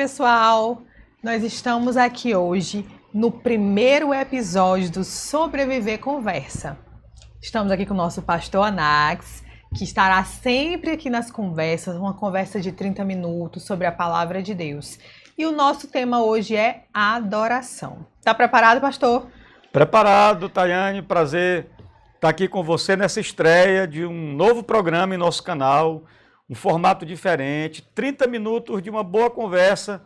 pessoal! Nós estamos aqui hoje no primeiro episódio do Sobreviver Conversa. Estamos aqui com o nosso pastor Anax, que estará sempre aqui nas conversas, uma conversa de 30 minutos sobre a palavra de Deus. E o nosso tema hoje é adoração. Está preparado, pastor? Preparado, Tayane. Prazer estar aqui com você nessa estreia de um novo programa em nosso canal, um formato diferente, 30 minutos de uma boa conversa,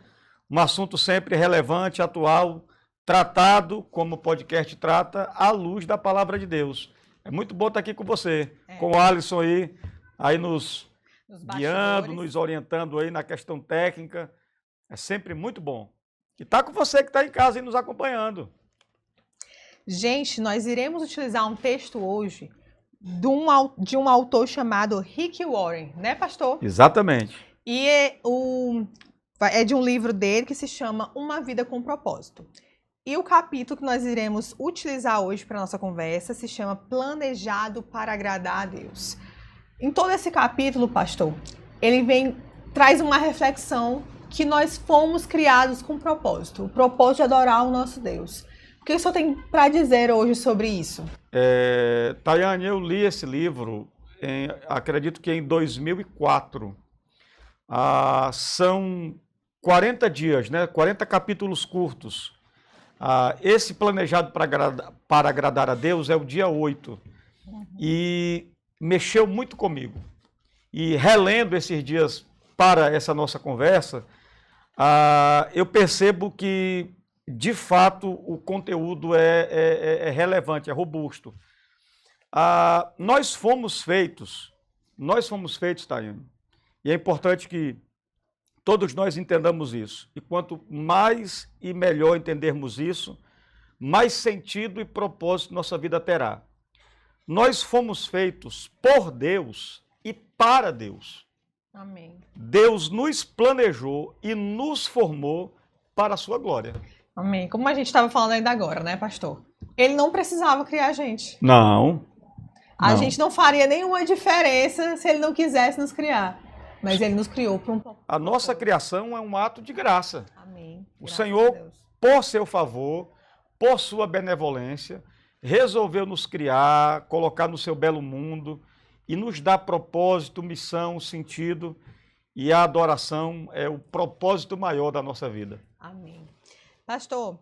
um assunto sempre relevante, atual, tratado, como o podcast trata, à luz da palavra de Deus. É muito bom estar aqui com você, com o Alisson aí nos guiando, nos orientando aí na questão técnica. É sempre muito bom. E está com você que está em casa e nos acompanhando. Gente, nós iremos utilizar um texto hoje de um autor chamado Rick Warren, né, pastor? Exatamente. E é de um livro dele que se chama Uma Vida com Propósito. E o capítulo que nós iremos utilizar hoje para a nossa conversa se chama Planejado para Agradar a Deus. Em todo esse capítulo, pastor, ele traz uma reflexão que nós fomos criados com propósito, o propósito de adorar o nosso Deus. O que o senhor tem para dizer hoje sobre isso? Tayane, eu li esse livro, acredito que em 2004. São 40 dias, né? 40 capítulos curtos. Esse Planejado para Agradar a Deus é o dia 8. E mexeu muito comigo. E relendo esses dias para essa nossa conversa, eu percebo que, de fato, o conteúdo é relevante, é robusto. Nós fomos feitos, Tayane, e é importante que todos nós entendamos isso. E quanto mais e melhor entendermos isso, mais sentido e propósito nossa vida terá. Nós fomos feitos por Deus e para Deus. Amém. Deus nos planejou e nos formou para a sua glória. Amém. Como a gente estava falando ainda agora, né, pastor? Ele não precisava criar a gente. Não. A gente não faria nenhuma diferença se ele não quisesse nos criar. Mas ele nos criou para um propósito. A nossa criação é um ato de graça. Amém. O Senhor, por seu favor, por sua benevolência, resolveu nos criar, colocar no seu belo mundo e nos dar propósito, missão, sentido. E a adoração é o propósito maior da nossa vida. Amém. Pastor,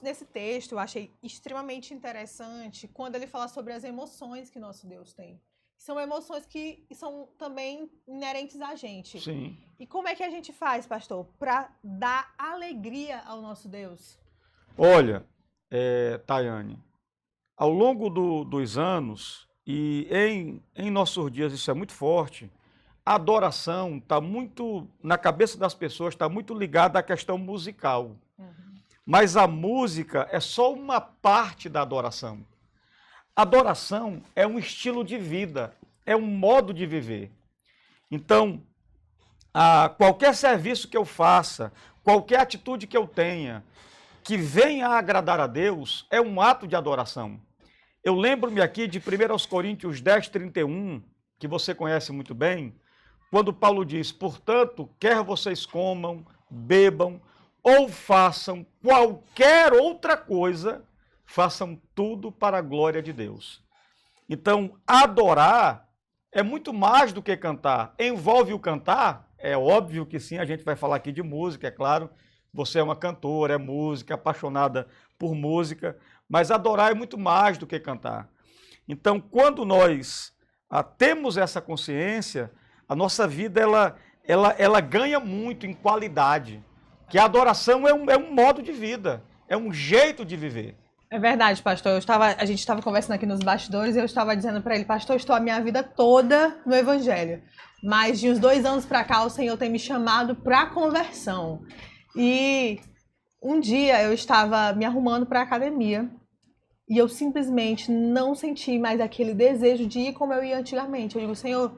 nesse texto eu achei extremamente interessante quando ele fala sobre as emoções que nosso Deus tem. São emoções que são também inerentes a gente. Sim. E como é que a gente faz, pastor, para dar alegria ao nosso Deus? Olha, Tayane, ao longo dos anos e em nossos dias isso é muito forte, a adoração está muito, na cabeça das pessoas, está muito ligada à questão musical. Mas a música é só uma parte da adoração. Adoração é um estilo de vida, é um modo de viver. Então, qualquer serviço que eu faça, qualquer atitude que eu tenha, que venha a agradar a Deus, é um ato de adoração. Eu lembro-me aqui de 1 Coríntios 10, 31, que você conhece muito bem, quando Paulo diz: portanto, quer vocês comam, bebam, ou façam qualquer outra coisa, façam tudo para a glória de Deus. Então, adorar é muito mais do que cantar. Envolve o cantar? É óbvio que sim, a gente vai falar aqui de música, é claro. Você é uma cantora, é música, apaixonada por música, mas adorar é muito mais do que cantar. Então, quando nós temos essa consciência, a nossa vida ela ganha muito em qualidade. Que a adoração é um modo de vida, é um jeito de viver. É verdade, pastor. A gente estava conversando aqui nos bastidores e eu estava dizendo para ele: pastor, eu estou a minha vida toda no Evangelho. Mas de uns 2 anos para cá, o Senhor tem me chamado para a conversão. E um dia eu estava me arrumando para a academia e eu simplesmente não senti mais aquele desejo de ir como eu ia antigamente. Eu digo: Senhor,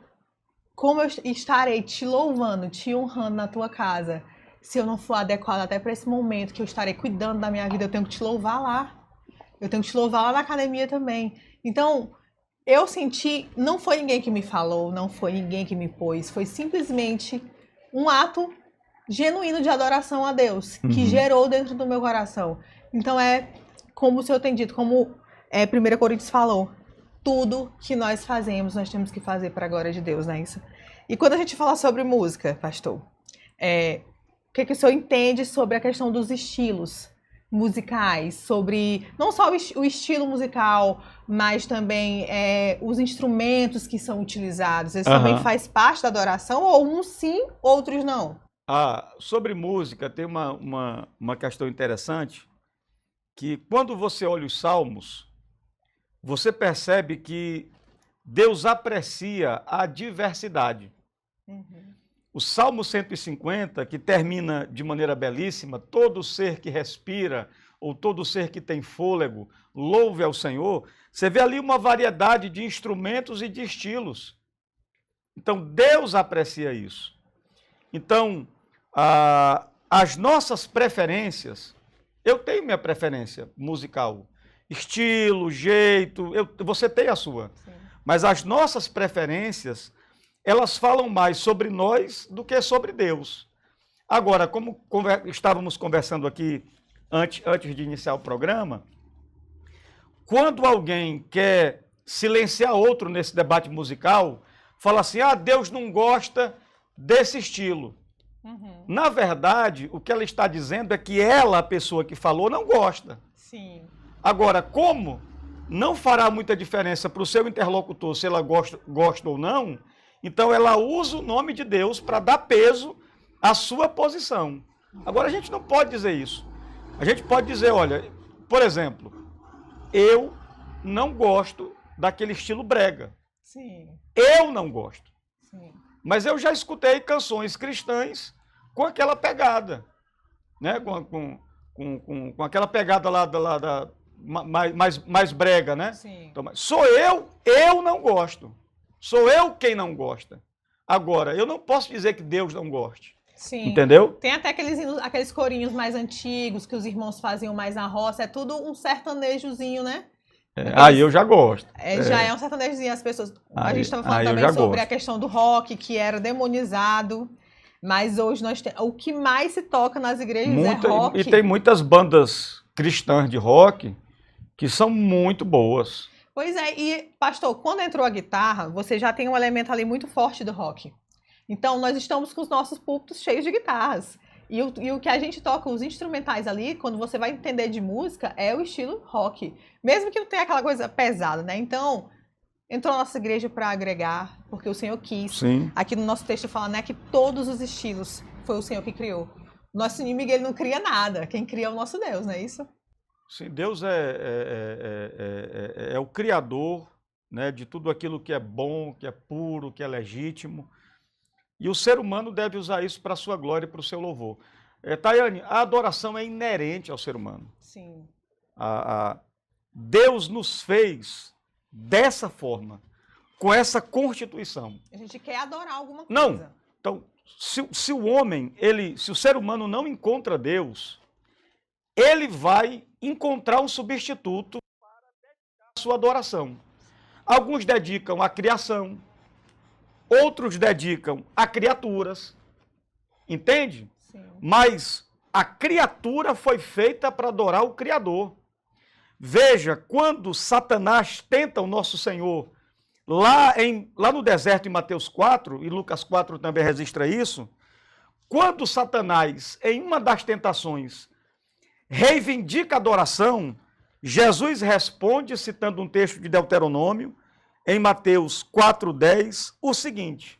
como eu estarei te louvando, te honrando na tua casa, se eu não for adequado até para esse momento que eu estarei cuidando da minha vida? Eu tenho que te louvar lá. Eu tenho que te louvar lá na academia também. Então, eu senti, não foi ninguém que me falou, não foi ninguém que me pôs, foi simplesmente um ato genuíno de adoração a Deus, que gerou dentro do meu coração. Então é como o Senhor tem dito, como 1 Coríntios falou, tudo que nós fazemos, nós temos que fazer para a glória de Deus, não é isso? E quando a gente fala sobre música, pastor, o que o senhor entende sobre a questão dos estilos musicais, sobre não só o estilo musical, mas também os instrumentos que são utilizados? Isso também faz parte da adoração, ou uns sim, outros não? Sobre música, tem uma questão interessante, que quando você olha os salmos, você percebe que Deus aprecia a diversidade. O Salmo 150, que termina de maneira belíssima, todo ser que respira, ou todo ser que tem fôlego, louve ao Senhor, você vê ali uma variedade de instrumentos e de estilos. Então, Deus aprecia isso. Então, as nossas preferências, eu tenho minha preferência musical, estilo, jeito, você tem a sua. Sim. Mas as nossas preferências, elas falam mais sobre nós do que sobre Deus. Agora, como estávamos conversando aqui antes de iniciar o programa, quando alguém quer silenciar outro nesse debate musical, fala assim, Deus não gosta desse estilo. Na verdade, o que ela está dizendo é que ela, a pessoa que falou, não gosta. Sim. Agora, como não fará muita diferença para o seu interlocutor se ela gosta ou não, então ela usa o nome de Deus para dar peso à sua posição. Agora, a gente não pode dizer isso. A gente pode dizer, olha, por exemplo, eu não gosto daquele estilo brega. Sim. Eu não gosto. Sim. Mas eu já escutei canções cristãs com aquela pegada, né? Com aquela pegada lá mais brega, né? Sim. Então, sou eu não gosto. Sou eu quem não gosta. Agora, eu não posso dizer que Deus não goste. Sim. Entendeu? Tem até aqueles corinhos mais antigos que os irmãos faziam mais na roça. É tudo um sertanejozinho, né? Eu já gosto. Já é um sertanejozinho. As pessoas... a gente estava falando também sobre a questão do rock, que era demonizado. Mas hoje o que mais se toca nas igrejas é rock. E tem muitas bandas cristãs de rock que são muito boas. Pois é, e pastor, quando entrou a guitarra, você já tem um elemento ali muito forte do rock. Então, nós estamos com os nossos púlpitos cheios de guitarras. E o que a gente toca, os instrumentais ali, quando você vai entender de música, é o estilo rock. Mesmo que não tenha aquela coisa pesada, né? Então, entrou na nossa igreja para agregar, porque o Senhor quis. Sim. Aqui no nosso texto fala, né, que todos os estilos foi o Senhor que criou. Nosso inimigo, ele não cria nada. Quem cria é o nosso Deus, não é isso? Sim, Deus é o criador, né, de tudo aquilo que é bom, que é puro, que é legítimo. E o ser humano deve usar isso para a sua glória e para o seu louvor. Tayane, a adoração é inerente ao ser humano. Sim. Deus nos fez dessa forma, com essa constituição. A gente quer adorar alguma coisa. Não. Então, se o ser humano não encontra Deus, ele vai encontrar um substituto para dedicar a sua adoração. Alguns dedicam à criação, outros dedicam a criaturas, entende? Sim. Mas a criatura foi feita para adorar o Criador. Veja, quando Satanás tenta o nosso Senhor, lá no deserto em Mateus 4, e Lucas 4 também registra isso, quando Satanás, em uma das tentações, reivindica a adoração, Jesus responde, citando um texto de Deuteronômio, em Mateus 4,10, o seguinte: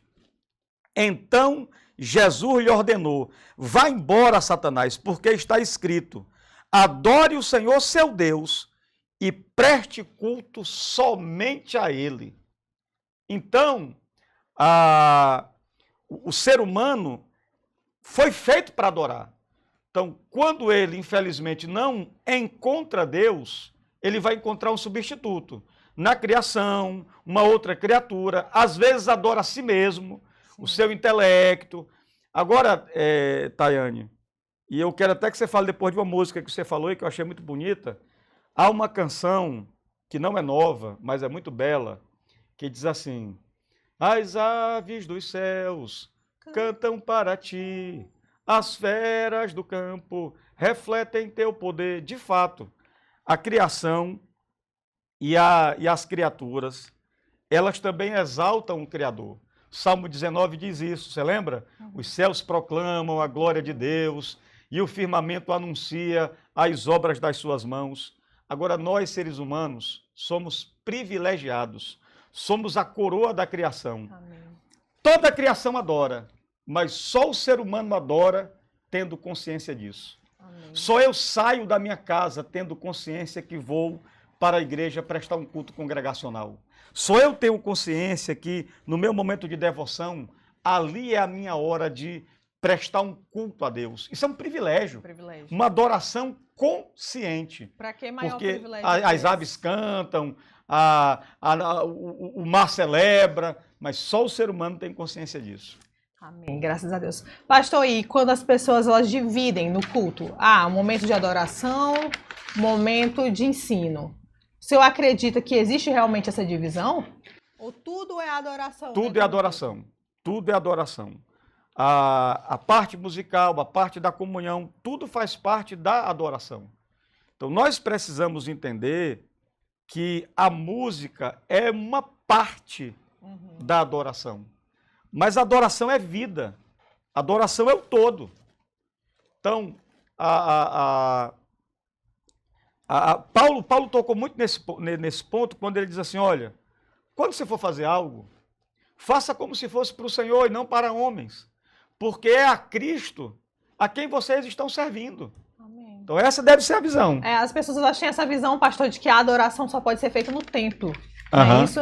então Jesus lhe ordenou, vá embora, Satanás, porque está escrito, adore o Senhor seu Deus e preste culto somente a Ele. Então, o ser humano foi feito para adorar. Então, quando ele, infelizmente, não encontra Deus, ele vai encontrar um substituto. Na criação, uma outra criatura, às vezes adora a si mesmo, o seu intelecto. Agora, Tayane, e eu quero até que você fale depois de uma música que você falou e que eu achei muito bonita, há uma canção que não é nova, mas é muito bela, que diz assim, as aves dos céus cantam para ti, as feras do campo refletem teu poder. De fato, a criação e as criaturas, elas também exaltam o Criador. Salmo 19 diz isso, você lembra? Os céus proclamam a glória de Deus e o firmamento anuncia as obras das suas mãos. Agora, nós, seres humanos, somos privilegiados, somos a coroa da criação. Amém. Toda a criação adora, mas só o ser humano adora tendo consciência disso. Amém. Só eu saio da minha casa tendo consciência que vou para a igreja prestar um culto congregacional. Só eu tenho consciência que, no meu momento de devoção, ali é a minha hora de prestar um culto a Deus. Isso é um privilégio, uma adoração consciente. Para que maior porque privilégio? As aves cantam, o mar celebra, mas só o ser humano tem consciência disso. Amém, graças a Deus. Pastor, e quando as pessoas elas dividem no culto? Momento de adoração, momento de ensino. O senhor acredita que existe realmente essa divisão? Ou tudo é adoração? Tudo é adoração. Tudo é adoração. A parte musical, a parte da comunhão, tudo faz parte da adoração. Então, nós precisamos entender que a música é uma parte da adoração. Mas a adoração é vida. A adoração é o todo. Então, Paulo tocou muito nesse ponto quando ele diz assim, olha, quando você for fazer algo, faça como se fosse para o Senhor e não para homens, porque é a Cristo a quem vocês estão servindo. Amém. Então essa deve ser a visão. As pessoas elas têm essa visão, pastor, de que a adoração só pode ser feita no templo, não é isso?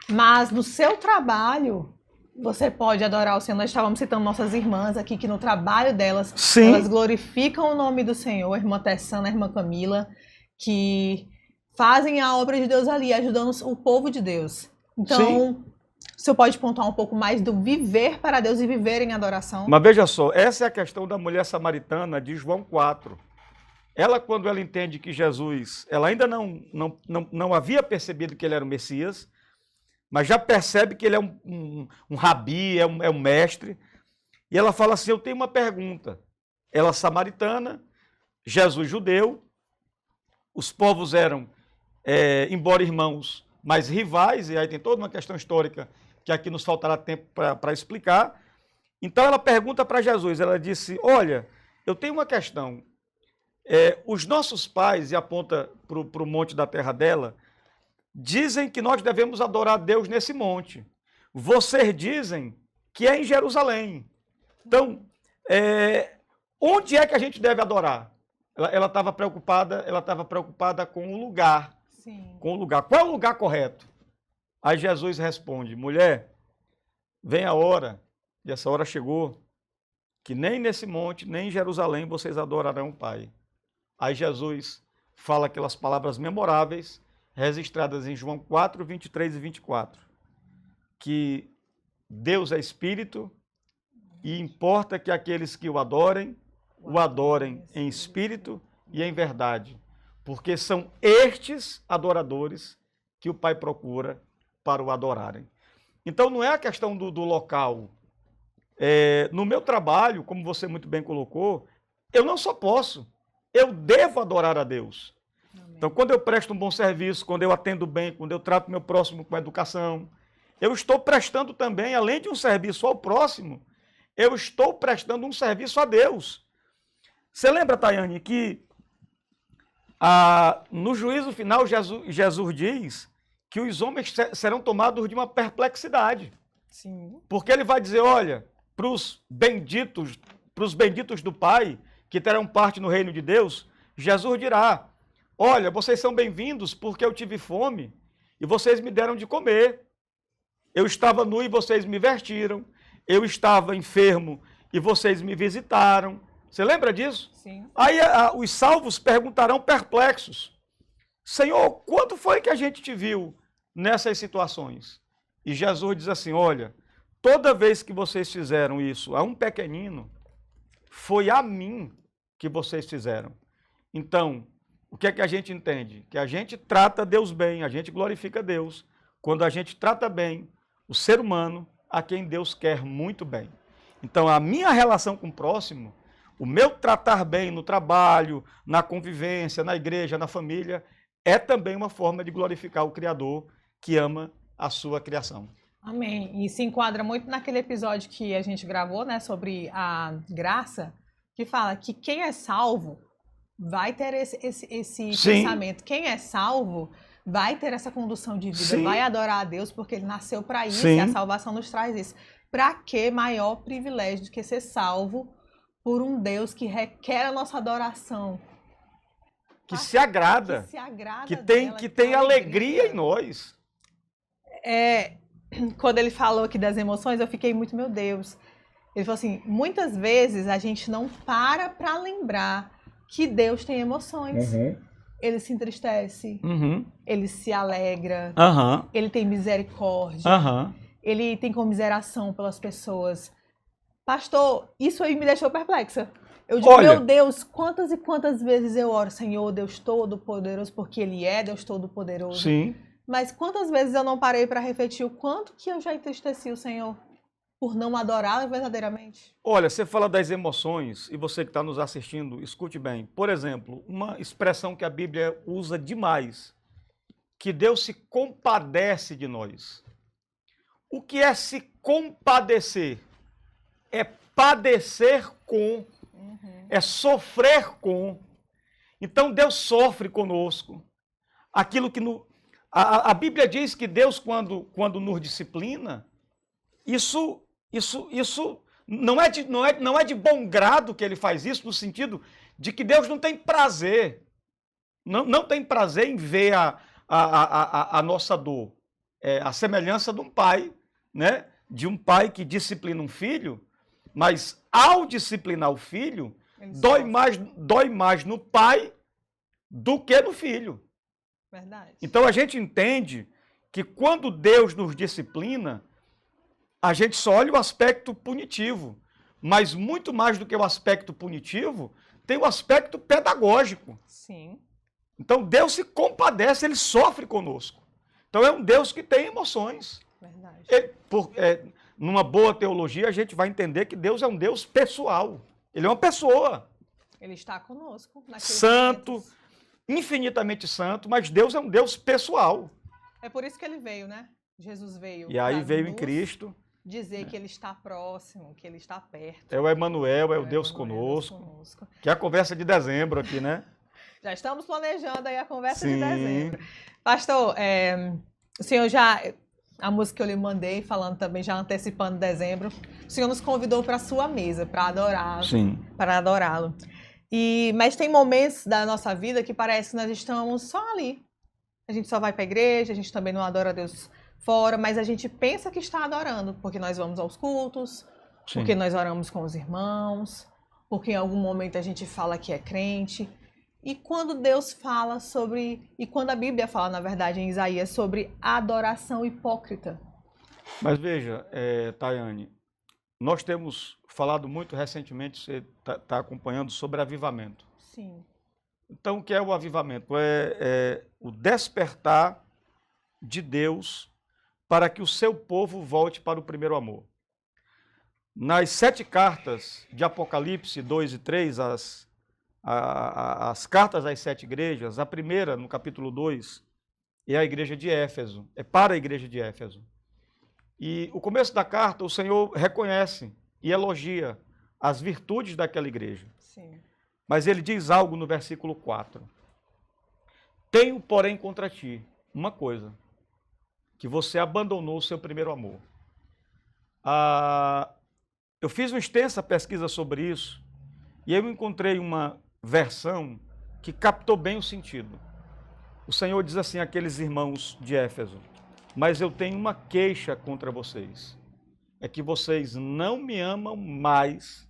Mas no seu trabalho, você pode adorar o Senhor. Nós estávamos citando nossas irmãs aqui, que no trabalho delas, sim, elas glorificam o nome do Senhor, a irmã Tessana, a irmã Camila, que fazem a obra de Deus ali, ajudando o povo de Deus. Então, sim, o senhor pode pontuar um pouco mais do viver para Deus e viver em adoração? Mas veja só, essa é a questão da mulher samaritana de João 4. Ela, quando ela entende que Jesus, ela ainda não havia percebido que ele era o Messias, mas já percebe que ele é um rabi, é um mestre, e ela fala assim, eu tenho uma pergunta. Ela samaritana, Jesus judeu, os povos eram, embora irmãos, mas rivais, e aí tem toda uma questão histórica que aqui nos faltará tempo para explicar. Então ela pergunta para Jesus, ela disse, olha, eu tenho uma questão, os nossos pais, e aponta para o monte da terra dela, dizem que nós devemos adorar Deus nesse monte. Vocês dizem que é em Jerusalém. Então, onde é que a gente deve adorar? Ela estava preocupada com o lugar. Sim. Com o lugar. Qual é o lugar correto? Aí Jesus responde, mulher, vem a hora, e essa hora chegou, que nem nesse monte, nem em Jerusalém vocês adorarão o Pai. Aí Jesus fala aquelas palavras memoráveis, registradas em João 4, 23 e 24, que Deus é Espírito e importa que aqueles que o adorem em espírito e em verdade, porque são estes adoradores que o Pai procura para o adorarem. Então não é a questão do local. No meu trabalho, como você muito bem colocou, eu não só posso, eu devo adorar a Deus. Amém. Então quando eu presto um bom serviço, quando eu atendo bem, quando eu trato meu próximo com educação, eu estou prestando também, além de um serviço ao próximo, eu estou prestando um serviço a Deus. Você lembra, Tayane, que no juízo final Jesus diz que os homens serão tomados de uma perplexidade. Sim. Porque ele vai dizer, olha, para os benditos do Pai, que terão parte no reino de Deus, Jesus dirá, olha, vocês são bem-vindos porque eu tive fome e vocês me deram de comer. Eu estava nu e vocês me vestiram. Eu estava enfermo e vocês me visitaram. Você lembra disso? Sim. Aí os salvos perguntarão perplexos, Senhor, quando foi que a gente te viu nessas situações? E Jesus diz assim, olha, toda vez que vocês fizeram isso a um pequenino, foi a mim que vocês fizeram. Então, o que é que a gente entende? Que a gente trata Deus bem, a gente glorifica Deus, quando a gente trata bem o ser humano a quem Deus quer muito bem. Então, a minha relação com o próximo O meu tratar bem no trabalho, na convivência, na igreja, na família, é também uma forma de glorificar o Criador que ama a sua criação. Amém. E se enquadra muito naquele episódio que a gente gravou, né, sobre a graça, que fala que quem é salvo vai ter esse pensamento. Quem é salvo vai ter essa condução de vida, vai adorar a Deus, porque ele nasceu para isso e a salvação nos traz isso. Para que maior privilégio do que ser salvo por um Deus que requer a nossa adoração? Que se agrada, que tem alegria em nós. Quando ele falou aqui das emoções, eu fiquei muito, meu Deus. Ele falou assim, muitas vezes a gente não para lembrar que Deus tem emoções. Ele se entristece, ele se alegra, ele tem misericórdia, ele tem comiseração pelas pessoas. Pastor, isso aí me deixou perplexa. Eu digo, meu Deus, quantas e quantas vezes eu oro, Senhor, Deus Todo-Poderoso, porque Ele é Deus Todo-Poderoso. Sim. Mas quantas vezes eu não parei para refletir o quanto que eu já entristeci o Senhor por não adorá-lo verdadeiramente? Olha, você fala das emoções, e você que está nos assistindo, escute bem. Por exemplo, uma expressão que a Bíblia usa demais, que Deus se compadece de nós. O que é se compadecer? É padecer com, é sofrer com. Então Deus sofre conosco. Aquilo que a Bíblia diz que Deus, quando nos disciplina, isso não é de bom grado que ele faz isso, no sentido de que Deus não tem prazer. Não tem prazer em ver a nossa dor. É a semelhança de um pai, né? De um pai que disciplina um filho, mas ao disciplinar o filho, dói mais no pai do que no filho. Verdade. Então a gente entende que quando Deus nos disciplina, a gente só olha o aspecto punitivo, mas muito mais do que o aspecto punitivo, tem o aspecto pedagógico. Sim. Então Deus se compadece, ele sofre conosco. Então é um Deus que tem emoções. Verdade. Numa boa teologia, a gente vai entender que Deus é um Deus pessoal. Ele é uma pessoa. Ele está conosco. Santo, momentos. Infinitamente santo, mas Deus é um Deus pessoal. É por isso que ele veio, né? Jesus veio. E aí veio em Cristo. Dizer que ele está próximo, que ele está perto. É o Emmanuel, é o Deus conosco. Que é a conversa de dezembro aqui, né? Já estamos planejando aí a conversa de dezembro. Pastor, o senhor a música que eu lhe mandei, falando também, já antecipando dezembro, o senhor nos convidou para a sua mesa, para adorá-lo. Sim. Para adorá-lo. Mas tem momentos da nossa vida que parece que nós estamos só ali. A gente só vai para a igreja, a gente também não adora a Deus fora, mas a gente pensa que está adorando, porque nós vamos aos cultos, porque nós oramos com os irmãos, porque em algum momento a gente fala que é crente. E quando Deus fala e quando a Bíblia fala, na verdade, em Isaías, sobre a adoração hipócrita. Mas veja, Tayane, nós temos falado muito recentemente, você está acompanhando, sobre avivamento. Sim. Então, o que é o avivamento? É o despertar de Deus para que o seu povo volte para o primeiro amor. Nas 7 cartas de Apocalipse 2 e 3, as cartas às 7 igrejas, a primeira, no capítulo 2, é a igreja de Éfeso, é para a igreja de Éfeso. E o começo da carta, o Senhor reconhece e elogia as virtudes daquela igreja. Sim. Mas ele diz algo no versículo 4. Tenho, porém, contra ti uma coisa, que você abandonou o seu primeiro amor. Eu fiz uma extensa pesquisa sobre isso e eu encontrei uma versão que captou bem o sentido. O Senhor diz assim àqueles irmãos de Éfeso: mas eu tenho uma queixa contra vocês. É que vocês não me amam mais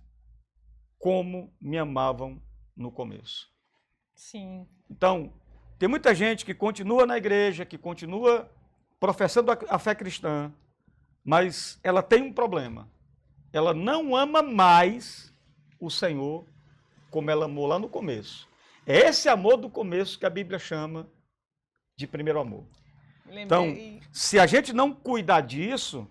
como me amavam no começo. Sim. Então, tem muita gente que continua na igreja, que continua professando a fé cristã, mas ela tem um problema. Ela não ama mais o Senhor como ela amou lá no começo. É esse amor do começo que a Bíblia chama de primeiro amor. Então, se a gente não cuidar disso,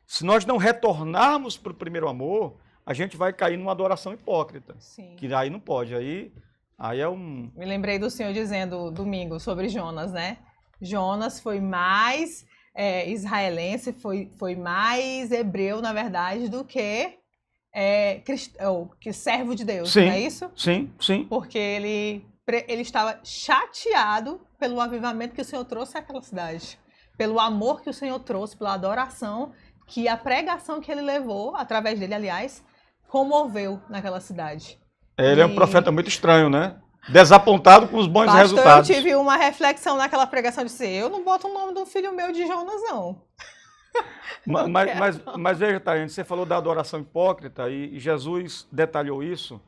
se nós não retornarmos para o primeiro amor, a gente vai cair numa adoração hipócrita. Sim. Que aí não pode, aí é um... Me lembrei do senhor dizendo domingo sobre Jonas, né? Jonas foi mais israelense, foi mais hebreu, na verdade, do que que servo de Deus, Sim, não é isso? Sim, sim. Porque ele estava chateado pelo avivamento que o Senhor trouxe àquela cidade, pelo amor que o Senhor trouxe, pela adoração, que a pregação que ele levou, através dele, aliás, comoveu naquela cidade. Ele é um profeta muito estranho, né? Desapontado com os bons resultados. Eu tive uma reflexão naquela pregação de dizer, eu não boto o nome do filho meu de Jonas, não. Mas veja, Tayane, você falou da adoração hipócrita e Jesus detalhou isso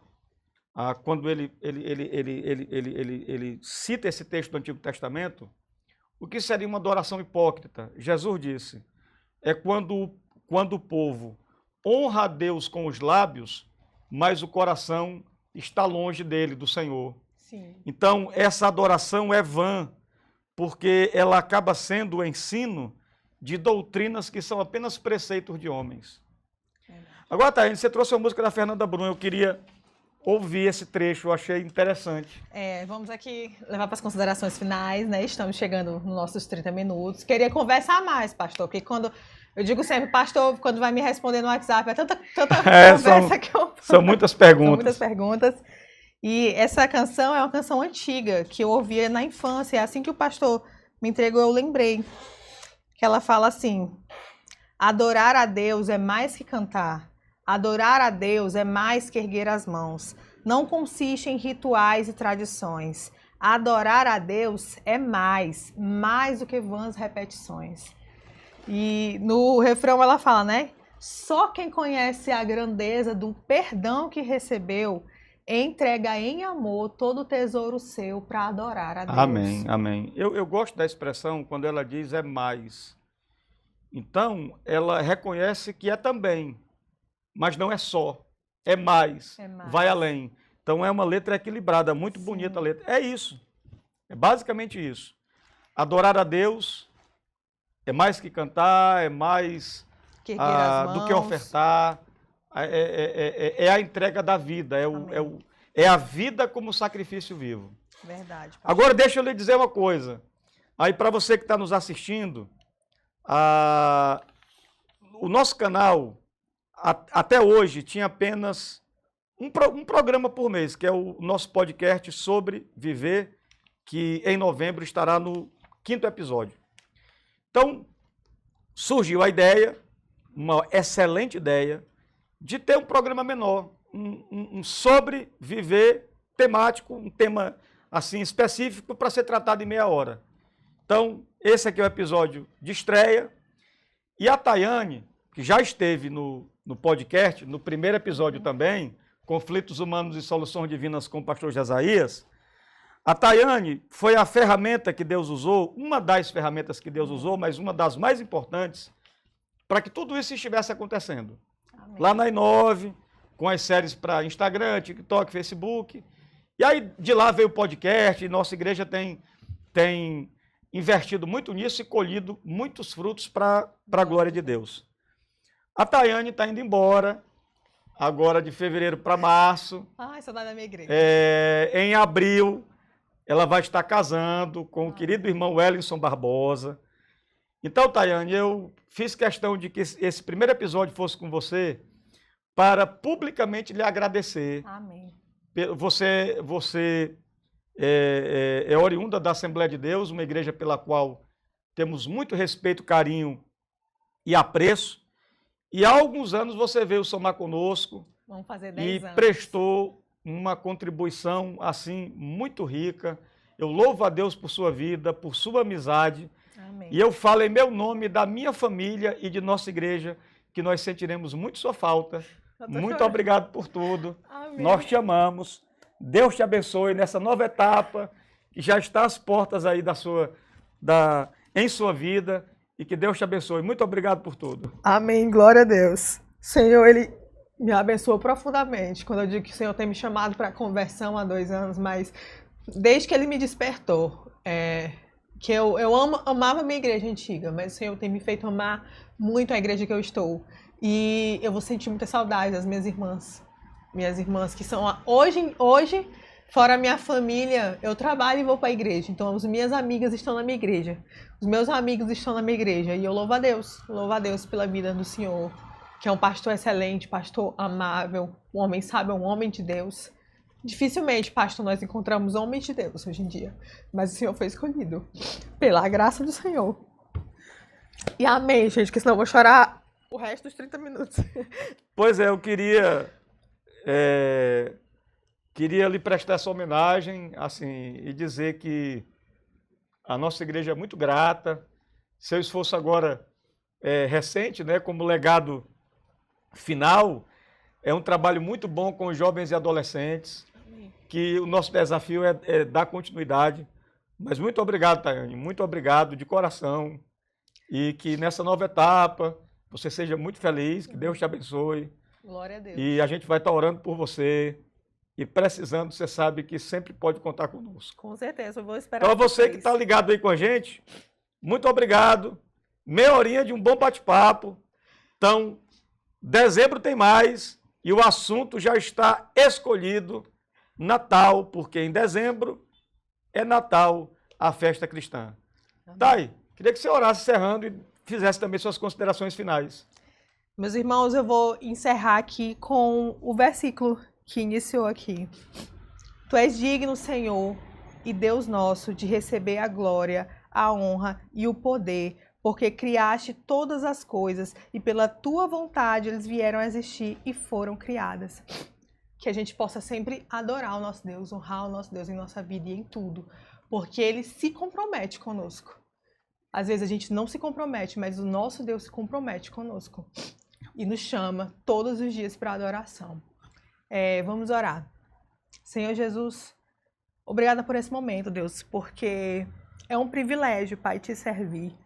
quando ele cita esse texto do Antigo Testamento. O que seria uma adoração hipócrita? Jesus disse, é quando o povo honra a Deus com os lábios, mas o coração está longe dele, do Senhor. Sim. Então, essa adoração é vã, porque ela acaba sendo o ensino de doutrinas que são apenas preceitos de homens. Agora, Thaís, você trouxe a música da Fernanda Brum, eu queria ouvir esse trecho, eu achei interessante. Vamos aqui levar para as considerações finais, né? Estamos chegando nos nossos 30 minutos. Queria conversar mais, pastor, porque quando eu digo sempre, pastor, quando vai me responder no WhatsApp, é tanta conversa que eu... São muitas perguntas. São muitas perguntas. E essa canção é uma canção antiga, que eu ouvia na infância. É assim que o pastor me entregou, eu lembrei. Que ela fala assim, adorar a Deus é mais que cantar. Adorar a Deus é mais que erguer as mãos. Não consiste em rituais e tradições. Adorar a Deus é mais do que vãs repetições. E no refrão ela fala, né? Só quem conhece a grandeza do perdão que recebeu entrega em amor todo o tesouro seu para adorar a Deus. Amém, amém. Eu gosto da expressão quando ela diz é mais. Então, ela reconhece que é também, mas não é só. É mais, vai além. Então, é uma letra equilibrada, muito bonita a letra. É isso. É basicamente isso. Adorar a Deus é mais que cantar, é mais do que ofertar. É a entrega da vida, é a vida como sacrifício vivo. Verdade. Pastor. Agora deixa eu lhe dizer uma coisa. Aí para você que está nos assistindo, o nosso canal até hoje tinha apenas um programa por mês, que é o nosso podcast sobre viver, que em novembro estará no 5º episódio. Então surgiu a ideia, uma excelente ideia, de ter um programa menor, um sobre viver temático, um tema assim específico para ser tratado em meia hora. Então, esse aqui é o episódio de estreia. E a Tayane, que já esteve no podcast, no primeiro episódio também, Conflitos Humanos e Soluções Divinas com o pastor Jesaías, a Tayane foi a ferramenta que Deus usou, uma das ferramentas que Deus usou, mas uma das mais importantes, para que tudo isso estivesse acontecendo. Amém. Lá na I9, com as séries para Instagram, TikTok, Facebook. E aí de lá veio o podcast, e nossa igreja tem investido muito nisso e colhido muitos frutos para a glória de Deus. A Tayane está indo embora, agora de fevereiro para março. Saudade da minha igreja. Em abril, ela vai estar casando com o querido irmão Wellington Barbosa. Então, Tayane, eu fiz questão de que esse primeiro episódio fosse com você para publicamente lhe agradecer. Amém. Você é oriunda da Assembleia de Deus, uma igreja pela qual temos muito respeito, carinho e apreço. E há alguns anos você veio somar conosco. Vamos fazer 10 anos. Prestou uma contribuição assim muito rica. Eu louvo a Deus por sua vida, por sua amizade. Amém. E eu falo em meu nome, da minha família e de nossa igreja, que nós sentiremos muito sua falta. Muito obrigado por tudo. Amém. Nós te amamos. Deus te abençoe nessa nova etapa, que já está às portas aí em sua vida. E que Deus te abençoe. Muito obrigado por tudo. Amém. Glória a Deus. Senhor, Ele me abençoou profundamente. Quando eu digo que o Senhor tem me chamado para conversão há 2 anos, mas desde que Ele me despertou, que eu amava a minha igreja antiga, mas o Senhor tem me feito amar muito a igreja que eu estou. E eu vou sentir muita saudade das minhas irmãs. Minhas irmãs que são... Hoje, fora a minha família, eu trabalho e vou para a igreja. Então, as minhas amigas estão na minha igreja. Os meus amigos estão na minha igreja. E eu louvo a Deus pela vida do Senhor, que é um pastor excelente, pastor amável, um homem sábio, um homem de Deus. Dificilmente, pastor, nós encontramos homens de Deus hoje em dia. Mas o Senhor foi escolhido pela graça do Senhor. E amém, gente, que senão eu vou chorar o resto dos 30 minutos. Pois é, eu queria lhe prestar essa homenagem, assim, e dizer que a nossa igreja é muito grata. Seu esforço agora recente, né, como legado final, é um trabalho muito bom com os jovens e adolescentes, que o nosso desafio é dar continuidade. Mas muito obrigado, Tayane, muito obrigado de coração, e que nessa nova etapa você seja muito feliz, que Deus te abençoe. Glória a Deus. E a gente vai estar orando por você, e precisando, você sabe que sempre pode contar conosco. Com certeza, eu vou esperar. Então, você que está ligado aí com a gente, muito obrigado. Meia horinha de um bom bate-papo. Então, dezembro tem mais, e o assunto já está escolhido, Natal, porque em dezembro é Natal, a festa cristã. Thay, queria que você orasse encerrando e fizesse também suas considerações finais. Meus irmãos, eu vou encerrar aqui com o versículo que iniciou aqui. Tu és digno, Senhor, e Deus nosso, de receber a glória, a honra e o poder, porque criaste todas as coisas e pela tua vontade eles vieram a existir e foram criadas. Que a gente possa sempre adorar o nosso Deus, honrar o nosso Deus em nossa vida e em tudo, porque Ele se compromete conosco. Às vezes a gente não se compromete, mas o nosso Deus se compromete conosco e nos chama todos os dias para adoração. Vamos orar. Senhor Jesus, obrigada por esse momento, Deus, porque é um privilégio, Pai, te servir.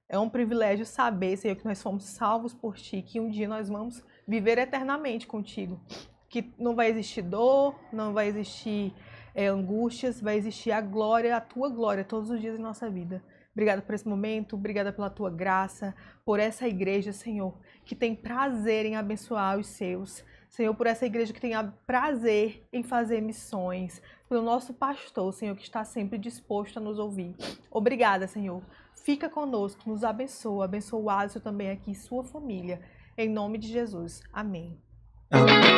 É um privilégio saber, Senhor, que nós fomos salvos por Ti, que um dia nós vamos viver eternamente contigo. Que não vai existir dor, não vai existir angústias, vai existir a glória, a Tua glória todos os dias da nossa vida. Obrigada por esse momento, obrigada pela Tua graça, por essa igreja, Senhor, que tem prazer em abençoar os seus. Senhor, por essa igreja que tem prazer em fazer missões, pelo nosso pastor, Senhor, que está sempre disposto a nos ouvir. Obrigada, Senhor. Fica conosco, nos abençoa, abençoa o Alisson também aqui e sua família. Em nome de Jesus. Amém. Amém.